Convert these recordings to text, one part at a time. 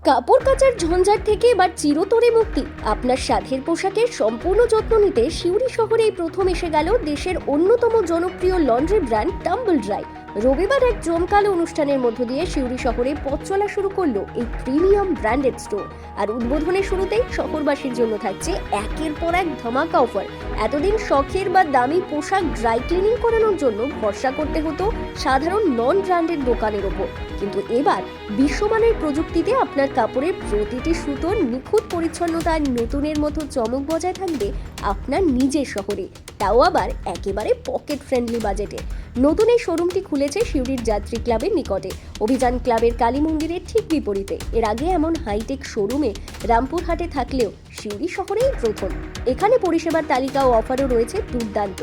কাপড় কাচার ঝঞ্ঝাট থেকে এবার চিরতরে মুক্তি। আপনার সাধের পোশাকের সম্পূর্ণ যত্ন নিতে সিউড়ি শহরেই প্রথম এসে গেল দেশের অন্যতম জনপ্রিয় লন্ড্রি ব্র্যান্ড টাম্বল ড্রাই। রবিবার এক জমকালো অনুষ্ঠানের মধ্য দিয়ে সিউড়ি শহরে পথ চলা শুরু করলো এই প্রিমিয়াম ব্র্যান্ডেড স্টোর। আর উদ্বোধনের শুরুতেই শহরবাসীর জন্য থাকছে একের পর এক ধামাকা অফার। এতদিন শখের বা দামি পোশাক ড্রাই ক্লিনিং করানোর জন্য ভরসা করতে হতো সাধারণ নন ব্র্যান্ডেড দোকানের ওপর, কিন্তু এবার বিশ্বমানের প্রযুক্তিতে আপনার কাপড়ের প্রতিটি সুতোর নিখুঁত পরিচ্ছন্নতার নতুনের মতো চমক বজায় থাকবে আপনার নিজের শহরে, তাও আবার একেবারে পকেট ফ্রেন্ডলি বাজেটে। নতুন এই শোরুমটি খুলেছে সিউড়ির যাত্রী ক্লাবের নিকটে, অভিযান ক্লাবের কালী মন্দিরের ঠিক বিপরীতে। এর আগে এমন হাইটেক শোরুমে রামপুরহাটে থাকলেও সিউড়ি শহরেই প্রথম। এখানে পরিষেবার তালিকা ও অফারও রয়েছে দুর্দান্ত।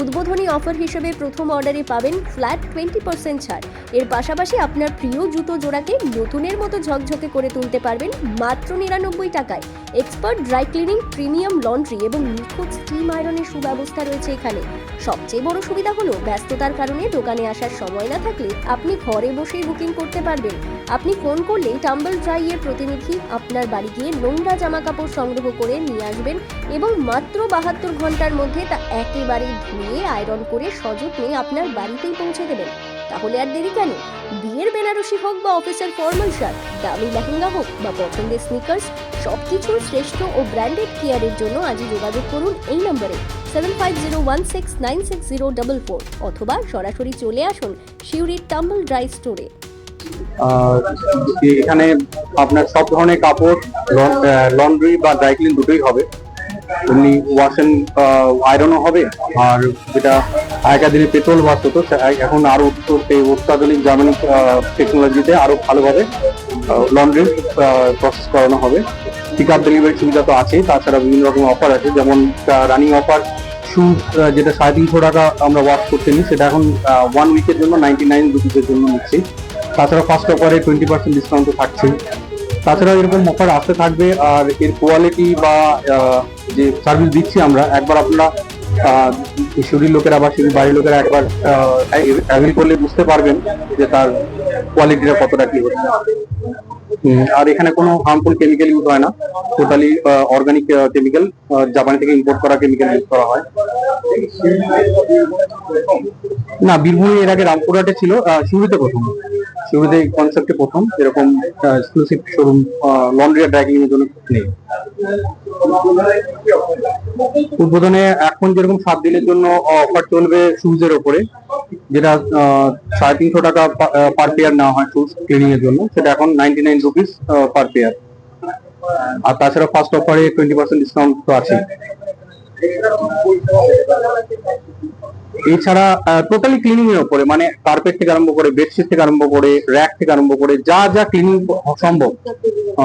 উদ্বোধনী অফার হিসেবে প্রথম অর্ডারে পাবেন ফ্ল্যাট 20% ছাড়। এর পাশাপাশি আপনার প্রিয় জুতো জোড়াকে নতুনের মতো ঝকঝকে করে তুলতে পারবেন মাত্র 99 টাকায়। Expert dry cleaning, premium laundry এবং নিখুঁত স্টিম আয়রনের সুব্যবস্থা রয়েছে এখানে। সবচেয়ে বড় সুবিধা হলো ব্যস্ততার কারণে দোকানে আসার সময় না থাকলে আপনি ঘরে বসেই বুকিং করতে পারবেন। আপনি ফোন করলেই টাম্বল ড্রাই এর প্রতিনিধি আপনার বাড়ি গিয়ে নোংরা জামা কাপড় সংগ্রহ করে নিয়ে আসবেন এবং মাত্র 72 ঘন্টার মধ্যে তা একেবারে ধুয়ে আয়রন করে সযত্নে আপনার বাড়িতেই পৌঁছে দেবেন। তাহলে আর দেরি কেন? বিয়ের বেনারসি হোক বা অফিসের ফর্মাল শার্ট, দামি লেহেঙ্গা হোক বা পছন্দের স্নিকার্স, সবকিছুর শ্রেষ্ঠ ও ব্র্যান্ডেড কেয়ারের জন্য আজই যোগাযোগ করুন এই নম্বরে 7501696044 অথবা সরাসরি চলে আসুন সিউড়ির টাম্বল ড্রাই স্টোরে। এখানে আপনার সব ধরনের কাপড় লন্ড্রি বা ড্রাই ক্লিন দুটোই হবে, এমনি ওয়াশ এন্ড আয়রনও হবে। আর যেটা আগেকার দিনে পেট্রোল ওয়াশ হতো, এখন আরো অত্যাধুনিক জার্মানি টেকনোলজিতে আরো ভালোভাবে লন্ড্রি প্রসেস করানো হবে। পিক আপ ডেলিভারি সুবিধা তো আছেই, তাছাড়া বিভিন্ন রকম অফার আছে, যেমন রানিং অফার শুজ যেটা 350 টাকা আমরা ওয়াশ করতে নিই, সেটা এখন 1 উইকের জন্য 99 রুপিসের জন্য নিচ্ছি। তাছাড়া ফার্স্ট অফারে 20% ডিসকাউন্ট তো থাকছেই। তাছাড়া এরকম অফার আসতে থাকবে। আর এর কোয়ালিটি বা যে সার্ভিস দিচ্ছি আমরা, একবার আপনারা সিউড়ির লোকেরা বা সিউড়ির বাড়ির লোকেরা একবার অ্যাভেল করলে বুঝতে পারবেন যে তার কোয়ালিটিটা কতটা কি হচ্ছে। আর এখানে কোনো হার্মফুল কেমিক্যাল ইউজ হয় না, টোটালি অর্গানিক কেমিক্যাল, জাপানি থেকে ইম্পোর্ট করা কেমিক্যাল ইউজ করা হয়। না, বীরভূমে এর আগে রামপুরহাটে ছিল, সিউড়িতে প্রথম। সিউড়িতে এই কনসেপ্টে প্রথম এরকম এক্সক্লুসিভ শোরুম লন্ড্রি আর ড্রাই ক্লিনিং এর জন্য নেই। উদ্বোধনে এখন যেরকম 7 দিনের জন্য অফার চলবে শুজের ওপরে, যেটা 350 টাকা পার পেয়ার নেওয়া হয় শুজ ক্লিনিং এর জন্য, সেটা এখন 99 রুপিস পার পেয়ার। আর তাছাড়া ফার্স্ট অফারে 20% ডিসকাউন্ট তো আছে। এছাড়া টোটালি ক্লিনিং এর উপরে, মানে কার্পেট থেকে আরম্ভ করে, বেডশিট থেকে আরম্ভ করে, র্যাক থেকে আরম্ভ করে যা যা ক্লিনিং সম্ভব,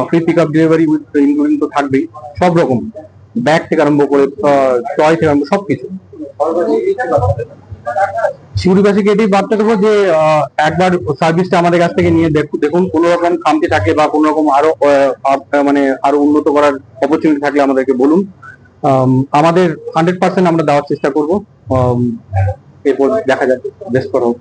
free pick up delivery including তো থাকবেই। সব রকম ব্যাগ থেকে আরম্ভ করে, টয় থেকে আরম্ভ সবকিছু। সিউড়িবাসীকে এটাই বার্তা দেবো যে একবার সার্ভিসটা আমাদের কাছ থেকে নিয়ে দেখুন। কোনো রকম খামতি থাকে বা কোনো রকম আরো মানে আরো উন্নত করার অপরচুনিটি থাকলে আমাদেরকে বলুন। আমাদের 100% আমরা দেওয়ার চেষ্টা করবো। এরপর দেখা যাবে বেস্ট করা হোক।